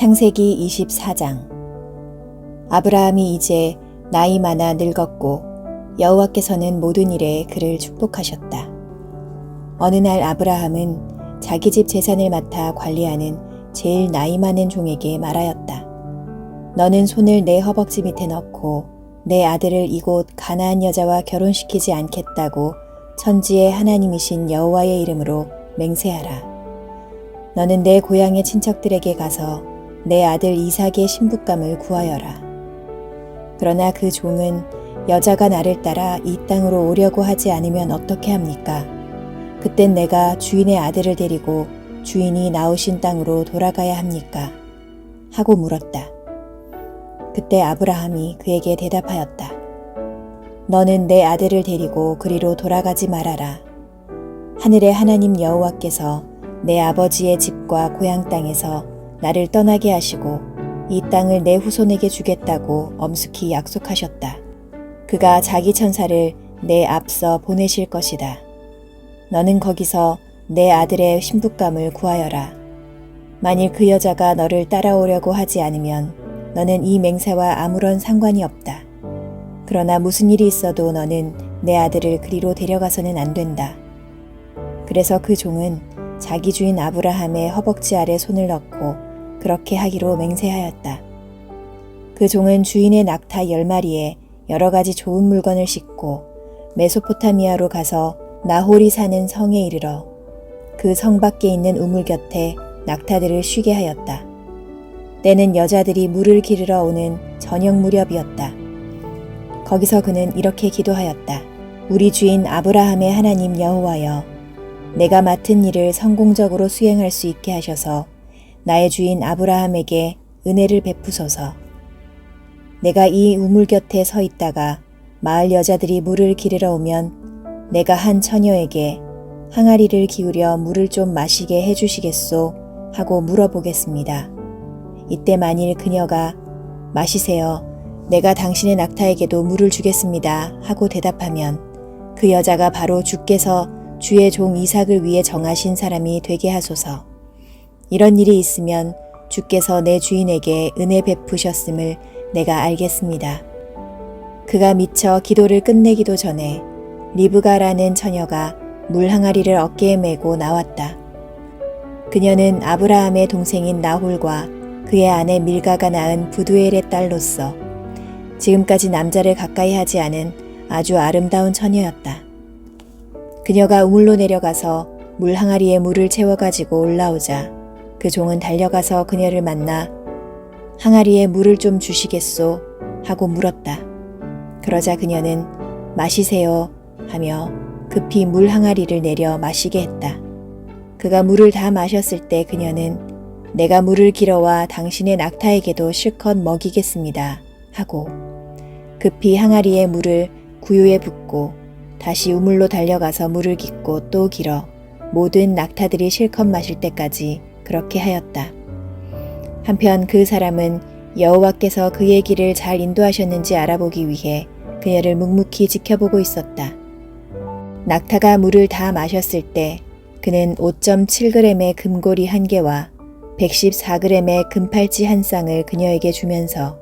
창세기 24장. 아브라함이 이제 나이 많아 늙었고 여호와께서는 모든 일에 그를 축복하셨다. 어느 날 아브라함은 자기 집 재산을 맡아 관리하는 제일 나이 많은 종에게 말하였다. 너는 손을 내 허벅지 밑에 넣고 내 아들을 이곳 가나안 여자와 결혼시키지 않겠다고 천지의 하나님이신 여호와의 이름으로 맹세하라. 너는 내 고향의 친척들에게 가서 내 아들 이삭의 신부감을 구하여라. 그러나 그 종은 여자가 나를 따라 이 땅으로 오려고 하지 않으면 어떻게 합니까? 그땐 내가 주인의 아들을 데리고 주인이 나오신 땅으로 돌아가야 합니까? 하고 물었다. 그때 아브라함이 그에게 대답하였다. 너는 내 아들을 데리고 그리로 돌아가지 말아라. 하늘의 하나님 여호와께서 내 아버지의 집과 고향 땅에서 나를 떠나게 하시고 이 땅을 내 후손에게 주겠다고 엄숙히 약속하셨다. 그가 자기 천사를 내 앞서 보내실 것이다. 너는 거기서 내 아들의 신부감을 구하여라. 만일 그 여자가 너를 따라오려고 하지 않으면 너는 이 맹세와 아무런 상관이 없다. 그러나 무슨 일이 있어도 너는 내 아들을 그리로 데려가서는 안 된다. 그래서 그 종은 자기 주인 아브라함의 허벅지 아래 손을 넣고 그렇게 하기로 맹세하였다. 그 종은 주인의 낙타 10마리에 여러 가지 좋은 물건을 싣고 메소포타미아로 가서 나홀이 사는 성에 이르러 그 성 밖에 있는 우물 곁에 낙타들을 쉬게 하였다. 때는 여자들이 물을 기르러 오는 저녁 무렵이었다. 거기서 그는 이렇게 기도하였다. 우리 주인 아브라함의 하나님 여호와여, 내가 맡은 일을 성공적으로 수행할 수 있게 하셔서 나의 주인 아브라함에게 은혜를 베푸소서. 내가 이 우물 곁에 서 있다가 마을 여자들이 물을 기르러 오면 내가 한 처녀에게 항아리를 기울여 물을 좀 마시게 해주시겠소? 하고 물어보겠습니다. 이때 만일 그녀가 마시세요. 내가 당신의 낙타에게도 물을 주겠습니다. 하고 대답하면 그 여자가 바로 주께서 주의 종 이삭을 위해 정하신 사람이 되게 하소서. 이런 일이 있으면 주께서 내 주인에게 은혜 베푸셨음을 내가 알겠습니다. 그가 미처 기도를 끝내기도 전에 리브가라는 처녀가 물 항아리를 어깨에 메고 나왔다. 그녀는 아브라함의 동생인 나홀과 그의 아내 밀가가 낳은 부두엘의 딸로서 지금까지 남자를 가까이 하지 않은 아주 아름다운 처녀였다. 그녀가 우물로 내려가서 물 항아리에 물을 채워가지고 올라오자 그 종은 달려가서 그녀를 만나 항아리에 물을 좀 주시겠소? 하고 물었다. 그러자 그녀는 마시세요 하며 급히 물 항아리를 내려 마시게 했다. 그가 물을 다 마셨을 때 그녀는 내가 물을 길어와 당신의 낙타에게도 실컷 먹이겠습니다 하고 급히 항아리에 물을 구유에 붓고 다시 우물로 달려가서 물을 깃고 또 길어 모든 낙타들이 실컷 마실 때까지 그렇게 하였다. 한편 그 사람은 여호와께서 그의 길을 잘 인도하셨는지 알아보기 위해 그녀를 묵묵히 지켜보고 있었다. 낙타가 물을 다 마셨을 때 그는 5.7g의 금고리 1개와 114g의 금팔찌 1쌍을 그녀에게 주면서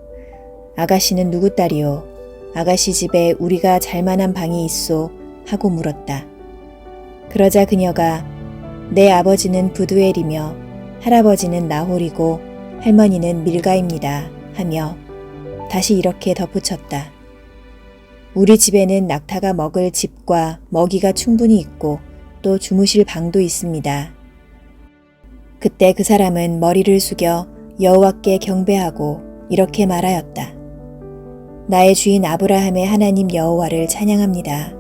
아가씨는 누구 딸이오? 아가씨 집에 우리가 잘만한 방이 있소? 하고 물었다. 그러자 그녀가 내 아버지는 부두엘이며 할아버지는 나홀이고 할머니는 밀가입니다 하며 다시 이렇게 덧붙였다. 우리 집에는 낙타가 먹을 집과 먹이가 충분히 있고 또 주무실 방도 있습니다. 그때 그 사람은 머리를 숙여 여호와께 경배하고 이렇게 말하였다. 나의 주인 아브라함의 하나님 여호와를 찬양합니다.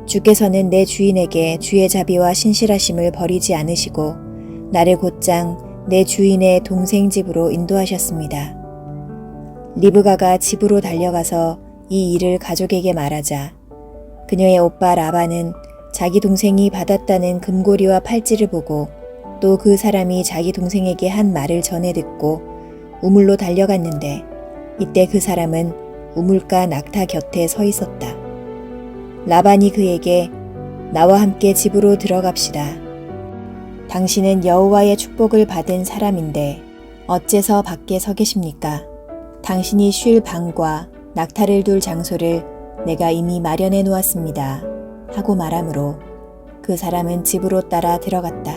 주께서는 내 주인에게 주의 자비와 신실하심을 버리지 않으시고 나를 곧장 내 주인의 동생 집으로 인도하셨습니다. 리브가가 집으로 달려가서 이 일을 가족에게 말하자 그녀의 오빠 라반은 자기 동생이 받았다는 금고리와 팔찌를 보고 또 그 사람이 자기 동생에게 한 말을 전해 듣고 우물로 달려갔는데 이때 그 사람은 우물가 낙타 곁에 서 있었다. 라반이 그에게 나와 함께 집으로 들어갑시다. 당신은 여호와의 축복을 받은 사람인데 어째서 밖에 서 계십니까? 당신이 쉴 방과 낙타를 둘 장소를 내가 이미 마련해 놓았습니다. 하고 말하므로 그 사람은 집으로 따라 들어갔다.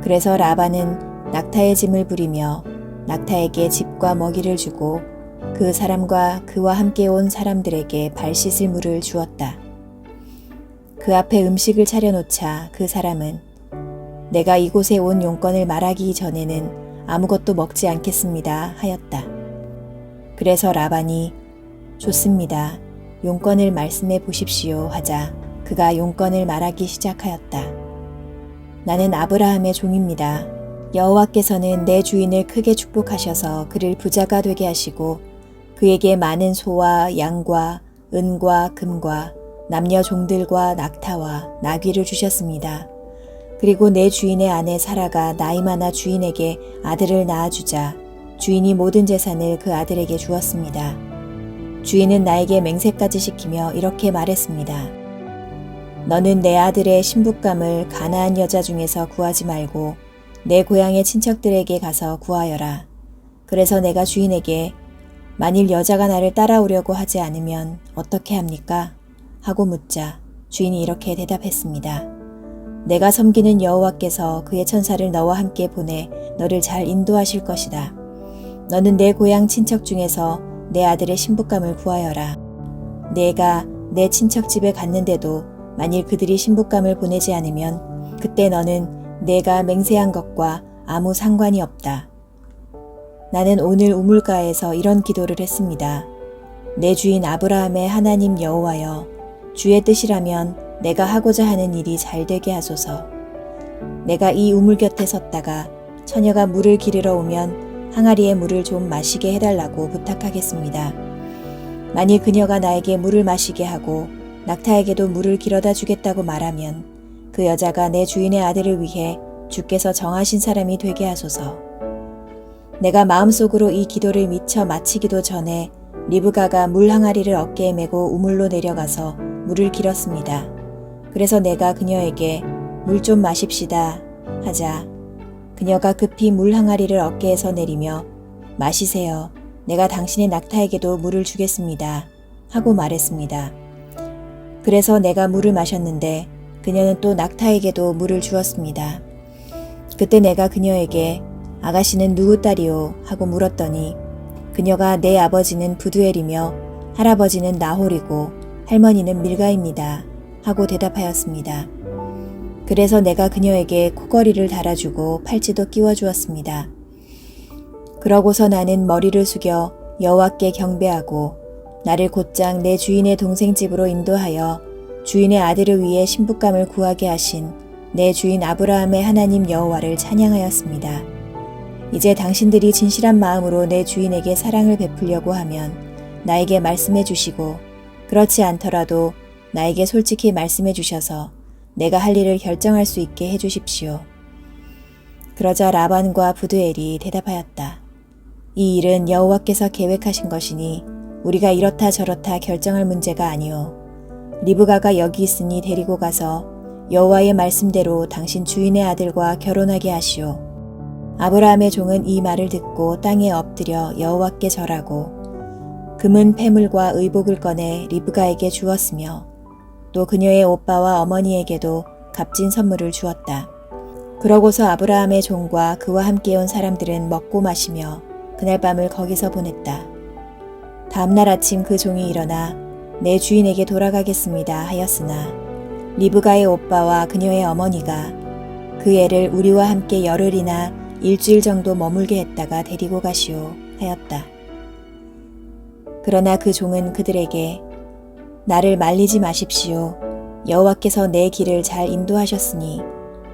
그래서 라반은 낙타의 짐을 부리며 낙타에게 집과 먹이를 주고 그 사람과 그와 함께 온 사람들에게 발 씻을 물을 주었다. 그 앞에 음식을 차려놓자 그 사람은 내가 이곳에 온 용건을 말하기 전에는 아무것도 먹지 않겠습니다 하였다. 그래서 라반이 좋습니다. 용건을 말씀해 보십시오 하자 그가 용건을 말하기 시작하였다. 나는 아브라함의 종입니다. 여호와께서는 내 주인을 크게 축복하셔서 그를 부자가 되게 하시고 그에게 많은 소와 양과 은과 금과 남녀 종들과 낙타와 나귀를 주셨습니다. 그리고 내 주인의 아내 사라가 나이 많아 주인에게 아들을 낳아주자 주인이 모든 재산을 그 아들에게 주었습니다. 주인은 나에게 맹세까지 시키며 이렇게 말했습니다. 너는 내 아들의 신부감을 가나안 여자 중에서 구하지 말고 내 고향의 친척들에게 가서 구하여라. 그래서 내가 주인에게 만일 여자가 나를 따라오려고 하지 않으면 어떻게 합니까? 하고 묻자 주인이 이렇게 대답했습니다. 내가 섬기는 여호와께서 그의 천사를 너와 함께 보내 너를 잘 인도하실 것이다. 너는 내 고향 친척 중에서 내 아들의 신부감을 구하여라. 내가 내 친척 집에 갔는데도 만일 그들이 신부감을 보내지 않으면 그때 너는 내가 맹세한 것과 아무 상관이 없다. 나는 오늘 우물가에서 이런 기도를 했습니다. 내 주인 아브라함의 하나님 여호와여, 주의 뜻이라면 내가 하고자 하는 일이 잘 되게 하소서. 내가 이 우물 곁에 섰다가 처녀가 물을 기르러 오면 항아리에 물을 좀 마시게 해달라고 부탁하겠습니다. 만일 그녀가 나에게 물을 마시게 하고 낙타에게도 물을 길어다 주겠다고 말하면 그 여자가 내 주인의 아들을 위해 주께서 정하신 사람이 되게 하소서. 내가 마음속으로 이 기도를 미처 마치기도 전에 리브가가 물 항아리를 어깨에 메고 우물로 내려가서 물을 길었습니다. 그래서 내가 그녀에게 물 좀 마십시다 하자 그녀가 급히 물 항아리를 어깨에서 내리며 마시세요. 내가 당신의 낙타에게도 물을 주겠습니다. 하고 말했습니다. 그래서 내가 물을 마셨는데 그녀는 또 낙타에게도 물을 주었습니다. 그때 내가 그녀에게 아가씨는 누구 딸이오? 하고 물었더니 그녀가 내 아버지는 부두엘이며 할아버지는 나홀이고 할머니는 밀가입니다. 하고 대답하였습니다. 그래서 내가 그녀에게 코걸이를 달아주고 팔찌도 끼워주었습니다. 그러고서 나는 머리를 숙여 여호와께 경배하고 나를 곧장 내 주인의 동생 집으로 인도하여 주인의 아들을 위해 신부감을 구하게 하신 내 주인 아브라함의 하나님 여호와를 찬양하였습니다. 이제 당신들이 진실한 마음으로 내 주인에게 사랑을 베풀려고 하면 나에게 말씀해 주시고 그렇지 않더라도 나에게 솔직히 말씀해 주셔서 내가 할 일을 결정할 수 있게 해 주십시오. 그러자 라반과 부두엘이 대답하였다. 이 일은 여호와께서 계획하신 것이니 우리가 이렇다 저렇다 결정할 문제가 아니오. 리브가가 여기 있으니 데리고 가서 여호와의 말씀대로 당신 주인의 아들과 결혼하게 하시오. 아브라함의 종은 이 말을 듣고 땅에 엎드려 여호와께 절하고 금은 패물과 의복을 꺼내 리브가에게 주었으며 또 그녀의 오빠와 어머니에게도 값진 선물을 주었다. 그러고서 아브라함의 종과 그와 함께 온 사람들은 먹고 마시며 그날 밤을 거기서 보냈다. 다음날 아침 그 종이 일어나 내 주인에게 돌아가겠습니다 하였으나 리브가의 오빠와 그녀의 어머니가 그 애를 우리와 함께 열흘이나 일주일 정도 머물게 했다가 데리고 가시오 하였다. 그러나 그 종은 그들에게 나를 말리지 마십시오. 여호와께서 내 길을 잘 인도하셨으니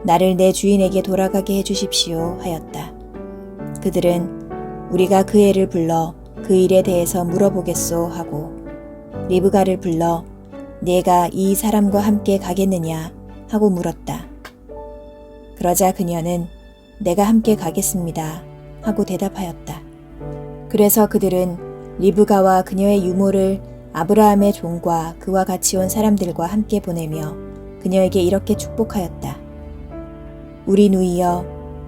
나를 내 주인에게 돌아가게 해주십시오 하였다. 그들은 우리가 그 애를 불러 그 일에 대해서 물어보겠소 하고 리브가를 불러 네가 이 사람과 함께 가겠느냐 하고 물었다. 그러자 그녀는 내가 함께 가겠습니다 하고 대답하였다. 그래서 그들은 리브가와 그녀의 유모를 아브라함의 종과 그와 같이 온 사람들과 함께 보내며 그녀에게 이렇게 축복하였다. 우리 누이여,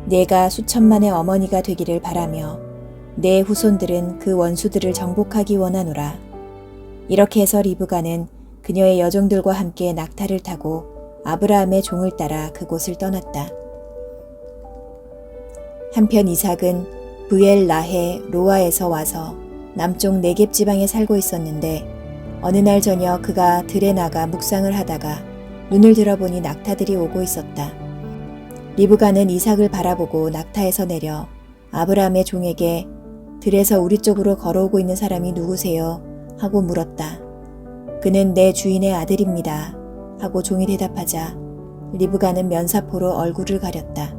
내가 수천만의 어머니가 되기를 바라며 내 후손들은 그 원수들을 정복하기 원하노라. 이렇게 해서 리브가는 그녀의 여종들과 함께 낙타를 타고 아브라함의 종을 따라 그곳을 떠났다. 한편 이삭은 브엘 라헤 로아에서 와서 남쪽 네겝 지방에 살고 있었는데 어느 날 저녁 그가 들에 나가 묵상을 하다가 눈을 들어보니 낙타들이 오고 있었다. 리브가는 이삭을 바라보고 낙타에서 내려 아브라함의 종에게 들에서 우리 쪽으로 걸어오고 있는 사람이 누구세요? 하고 물었다. 그는 내 주인의 아들입니다. 하고 종이 대답하자 리브가는 면사포로 얼굴을 가렸다.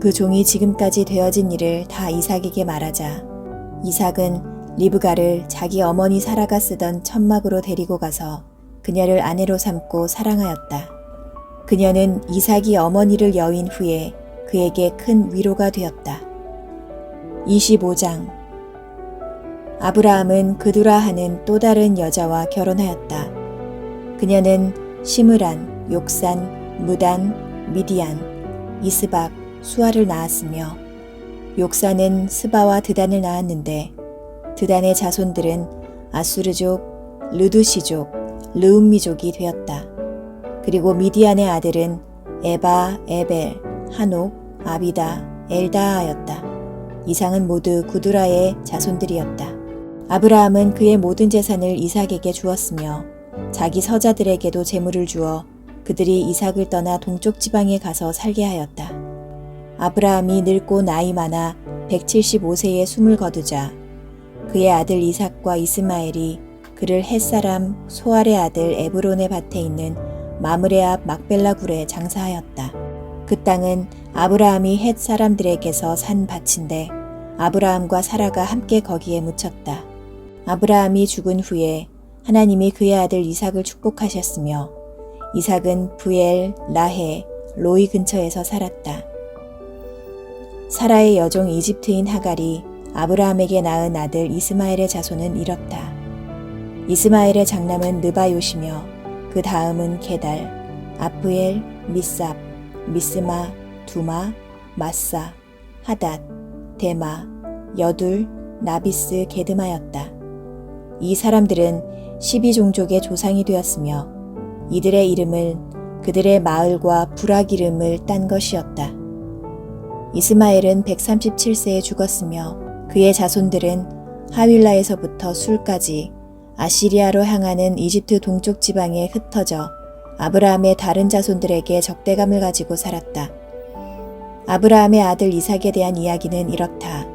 그 종이 지금까지 되어진 일을 다 이삭에게 말하자 이삭은 리브가를 자기 어머니 사라가 쓰던 천막으로 데리고 가서 그녀를 아내로 삼고 사랑하였다. 그녀는 이삭이 어머니를 여인 후에 그에게 큰 위로가 되었다. 25장 아브라함은 그두라 하는 또 다른 여자와 결혼하였다. 그녀는 시므란, 욕산, 무단, 미디안, 이스박, 수아를 낳았으며 욕산은 스바와 드단을 낳았는데 드단의 자손들은 아수르족, 르두시족, 르움미족이 되었다. 그리고 미디안의 아들은 에바, 에벨, 한옥, 아비다, 엘다하였다. 이상은 모두 구두라의 자손들이었다. 아브라함은 그의 모든 재산을 이삭에게 주었으며 자기 서자들에게도 재물을 주어 그들이 이삭을 떠나 동쪽 지방에 가서 살게 하였다. 아브라함이 늙고 나이 많아 175세에 숨을 거두자 그의 아들 이삭과 이스마엘이 그를 햇사람 소알의 아들 에브론의 밭에 있는 마므레 앞 막벨라 굴에 장사하였다. 그 땅은 아브라함이 햇 사람들에게서 산 밭인데 아브라함과 사라가 함께 거기에 묻혔다. 아브라함이 죽은 후에 하나님이 그의 아들 이삭을 축복하셨으며 이삭은 브엘, 라헤, 로이 근처에서 살았다. 사라의 여종 이집트인 하갈이 아브라함에게 낳은 아들 이스마엘의 자손은 이렇다. 이스마엘의 장남은 느바요시며 그 다음은 게달, 아프엘, 미삽, 미스마, 두마, 마사, 하닷, 데마, 여둘, 나비스, 게드마였다. 이 사람들은 12종족의 조상이 되었으며 이들의 이름을 그들의 마을과 부락 이름을 딴 것이었다. 이스마엘은 137세에 죽었으며 그의 자손들은 하윌라에서부터 술까지 아시리아로 향하는 이집트 동쪽 지방에 흩어져 아브라함의 다른 자손들에게 적대감을 가지고 살았다. 아브라함의 아들 이삭에 대한 이야기는 이렇다.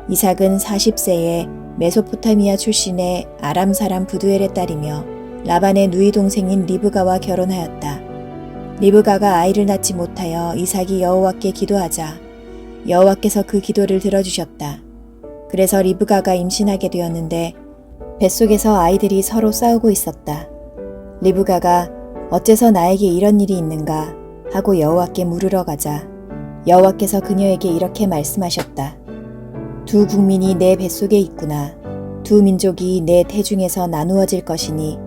이삭은 40세에 메소포타미아 출신의 아람 사람 부두엘의 딸이며 라반의 누이 동생인 리브가와 결혼하였다. 리브가가 아이를 낳지 못하여 이삭이 여호와께 기도하자 여호와께서 그 기도를 들어주셨다. 그래서 리브가가 임신하게 되었는데 뱃속에서 아이들이 서로 싸우고 있었다. 리브가가 어째서 나에게 이런 일이 있는가 하고 여호와께 물으러 가자 여호와께서 그녀에게 이렇게 말씀하셨다. 두 국민이 내 뱃속에 있구나. 두 민족이 내 태중에서 나누어질 것이니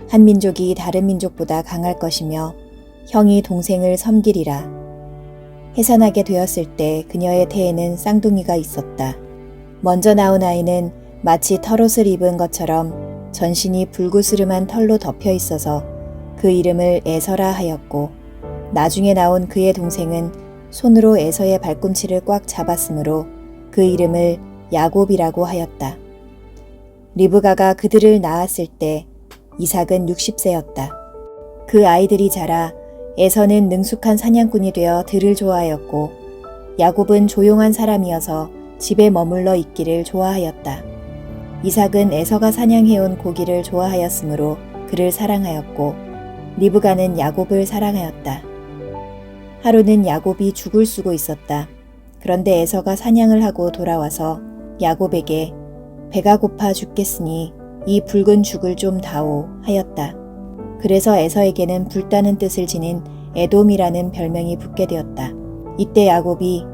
한 민족이 다른 민족보다 강할 것이며 형이 동생을 섬기리라. 해산하게 되었을 때 그녀의 태에는 쌍둥이가 있었다. 먼저 나온 아이는 마치 털옷을 입은 것처럼 전신이 불구스름한 털로 덮여 있어서 그 이름을 에서라 하였고 나중에 나온 그의 동생은 손으로 에서의 발꿈치를 꽉 잡았으므로 그 이름을 야곱이라고 하였다. 리브가가 그들을 낳았을 때 이삭은 60세였다. 그 아이들이 자라 에서는 능숙한 사냥꾼이 되어 들을 좋아하였고 야곱은 조용한 사람이어서 집에 머물러 있기를 좋아하였다. 이삭은 에서가 사냥해온 고기를 좋아하였으므로 그를 사랑하였고 리브가는 야곱을 사랑하였다. 하루는 야곱이 죽을 쓰고 있었다. 그런데 에서가 사냥을 하고 돌아와서 야곱에게 배가 고파 죽겠으니 이 붉은 죽을 좀 다오 하였다. 그래서 에서에게는 불타는 뜻을 지닌 에돔이라는 별명이 붙게 되었다. 이때 야곱이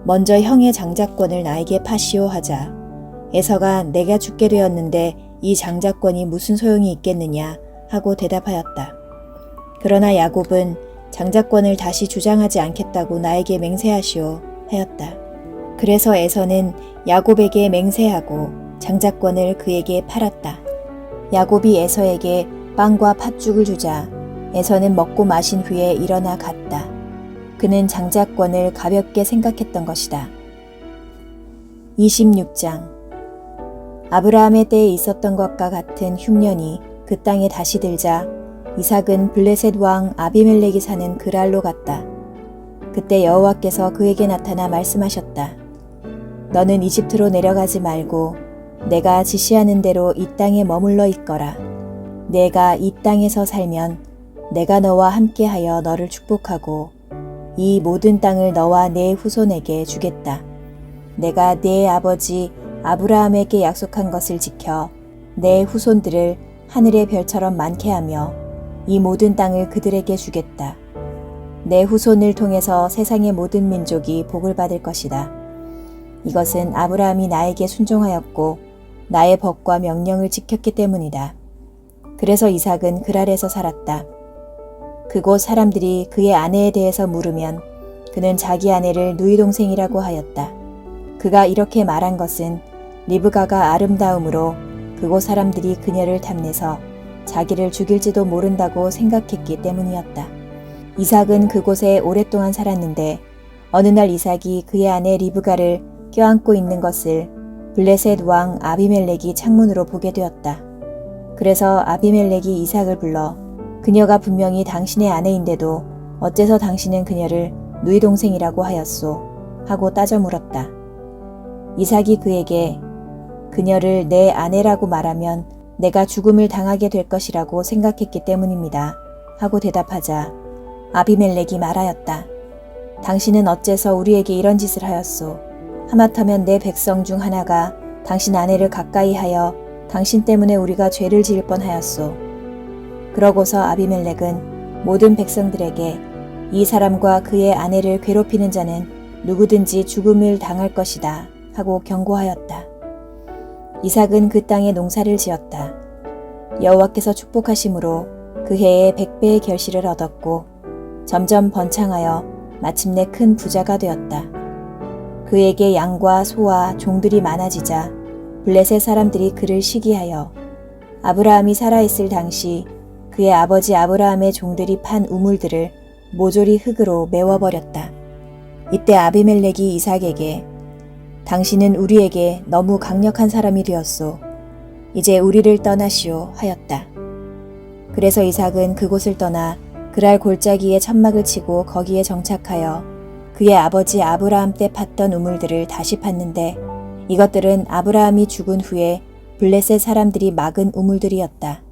먼저 형의 장자권을 나에게 파시오 하자 에서가 내가 죽게 되었는데 이 장자권이 무슨 소용이 있겠느냐 하고 대답하였다. 그러나 야곱은 장자권을 다시 주장하지 않겠다고 나에게 맹세하시오 하였다. 그래서 에서는 야곱에게 맹세하고 장자권을 그에게 팔았다. 야곱이 에서에게 빵과 팥죽을 주자 에서는 먹고 마신 후에 일어나 갔다. 그는 장자권을 가볍게 생각했던 것이다. 26장 아브라함의 때에 있었던 것과 같은 흉년이 그 땅에 다시 들자 이삭은 블레셋 왕 아비멜렉이 사는 그랄로 갔다. 그때 여호와께서 그에게 나타나 말씀하셨다. 너는 이집트로 내려가지 말고 내가 지시하는 대로 이 땅에 머물러 있거라. 내가 이 땅에서 살면 내가 너와 함께하여 너를 축복하고 이 모든 땅을 너와 내 후손에게 주겠다. 내가 내 아버지 아브라함에게 약속한 것을 지켜 내 후손들을 하늘의 별처럼 많게 하며 이 모든 땅을 그들에게 주겠다. 내 후손을 통해서 세상의 모든 민족이 복을 받을 것이다. 이것은 아브라함이 나에게 순종하였고 나의 법과 명령을 지켰기 때문이다. 그래서 이삭은 그랄에서 살았다. 그곳 사람들이 그의 아내에 대해서 물으면 그는 자기 아내를 누이 동생이라고 하였다. 그가 이렇게 말한 것은 리브가가 아름다움으로 그곳 사람들이 그녀를 탐내서 자기를 죽일지도 모른다고 생각했기 때문이었다. 이삭은 그곳에 오랫동안 살았는데 어느 날 이삭이 그의 아내 리브가를 껴안고 있는 것을 블레셋 왕 아비멜렉이 창문으로 보게 되었다. 그래서 아비멜렉이 이삭을 불러 그녀가 분명히 당신의 아내인데도 어째서 당신은 그녀를 누이 동생이라고 하였소? 하고 따져 물었다. 이삭이 그에게 그녀를 내 아내라고 말하면 내가 죽음을 당하게 될 것이라고 생각했기 때문입니다. 하고 대답하자 아비멜렉이 말하였다. 당신은 어째서 우리에게 이런 짓을 하였소? 하마터면 내 백성 중 하나가 당신 아내를 가까이 하여 당신 때문에 우리가 죄를 지을 뻔하였소. 그러고서 아비멜렉은 모든 백성들에게 이 사람과 그의 아내를 괴롭히는 자는 누구든지 죽음을 당할 것이다 하고 경고하였다. 이삭은 그 땅에 농사를 지었다. 여호와께서 축복하심으로 그 해에 100배의 결실을 얻었고 점점 번창하여 마침내 큰 부자가 되었다. 그에게 양과 소와 종들이 많아지자 블레셋 사람들이 그를 시기하여 아브라함이 살아있을 당시 그의 아버지 아브라함의 종들이 판 우물들을 모조리 흙으로 메워버렸다. 이때 아비멜렉이 이삭에게 당신은 우리에게 너무 강력한 사람이 되었소. 이제 우리를 떠나시오 하였다. 그래서 이삭은 그곳을 떠나 그랄 골짜기에 천막을 치고 거기에 정착하여 그의 아버지 아브라함 때 팠던 우물들을 다시 팠는데 이것들은 아브라함이 죽은 후에 블레셋 사람들이 막은 우물들이었다.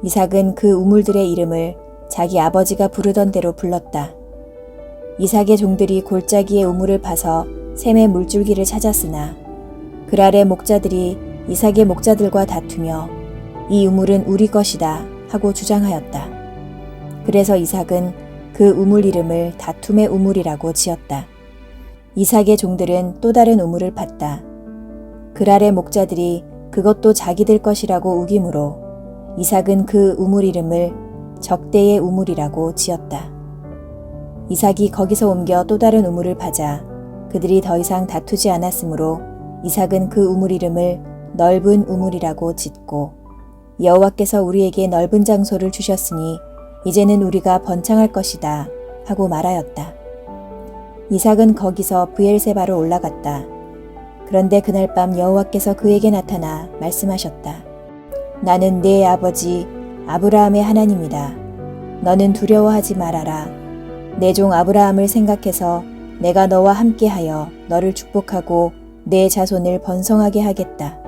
이삭은 그 우물들의 이름을 자기 아버지가 부르던 대로 불렀다. 이삭의 종들이 골짜기의 우물을 파서 샘의 물줄기를 찾았으나 그랄의 목자들이 이삭의 목자들과 다투며 이 우물은 우리 것이다 하고 주장하였다. 그래서 이삭은 그 우물 이름을 다툼의 우물이라고 지었다. 이삭의 종들은 또 다른 우물을 팠다. 그랄의 목자들이 그것도 자기들 것이라고 우기므로 이삭은 그 우물 이름을 적대의 우물이라고 지었다. 이삭이 거기서 옮겨 또 다른 우물을 파자 그들이 더 이상 다투지 않았으므로 이삭은 그 우물 이름을 넓은 우물이라고 짓고 여호와께서 우리에게 넓은 장소를 주셨으니 이제는 우리가 번창할 것이다 하고 말하였다. 이삭은 거기서 브엘세바로 올라갔다. 그런데 그날 밤 여호와께서 그에게 나타나 말씀하셨다. 나는 네 아버지 아브라함의 하나님이다. 너는 두려워하지 말아라. 내 종 아브라함을 생각해서 내가 너와 함께하여 너를 축복하고 내 자손을 번성하게 하겠다.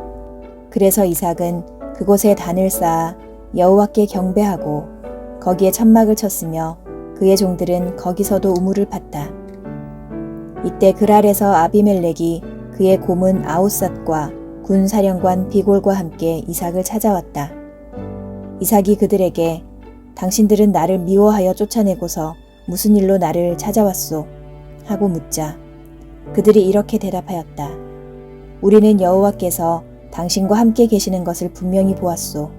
그래서 이삭은 그곳에 단을 쌓아 여호와께 경배하고 거기에 천막을 쳤으며 그의 종들은 거기서도 우물을 팠다. 이때 그랄에서 아비멜렉이 그의 고문 아우삿과 군사령관 비골과 함께 이삭을 찾아왔다. 이삭이 그들에게 당신들은 나를 미워하여 쫓아내고서 무슨 일로 나를 찾아왔소? 하고 묻자 그들이 이렇게 대답하였다. 우리는 여호와께서 당신과 함께 계시는 것을 분명히 보았소.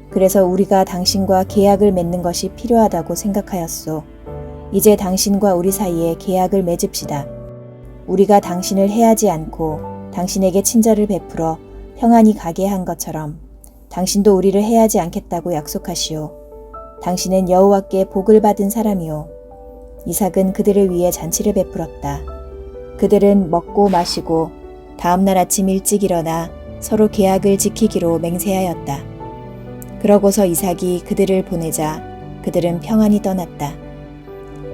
그래서 우리가 당신과 계약을 맺는 것이 필요하다고 생각하였소. 이제 당신과 우리 사이에 계약을 맺읍시다. 우리가 당신을 해하지 않고 당신에게 친절을 베풀어 평안히 가게 한 것처럼 당신도 우리를 해하지 않겠다고 약속하시오. 당신은 여호와께 복을 받은 사람이오. 이삭은 그들을 위해 잔치를 베풀었다. 그들은 먹고 마시고 다음 날 아침 일찍 일어나 서로 계약을 지키기로 맹세하였다. 그러고서 이삭이 그들을 보내자 그들은 평안히 떠났다.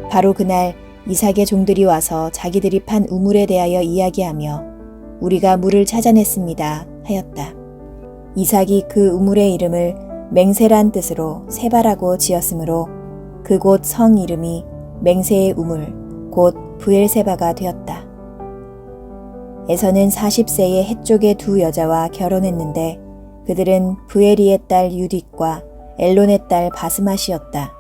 바로 그날 이삭의 종들이 와서 자기들이 판 우물에 대하여 이야기하며 우리가 물을 찾아냈습니다 하였다. 이삭이 그 우물의 이름을 맹세란 뜻으로 세바라고 지었으므로 그곳 성 이름이 맹세의 우물 곧 브엘세바가 되었다. 에서는 40세의 헷족의 두 여자와 결혼했는데 그들은 브에리의 딸 유딕과 엘론의 딸 바스맛이었다.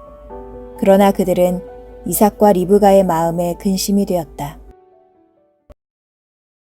그러나 그들은 이삭과 리브가의 마음에 근심이 되었다.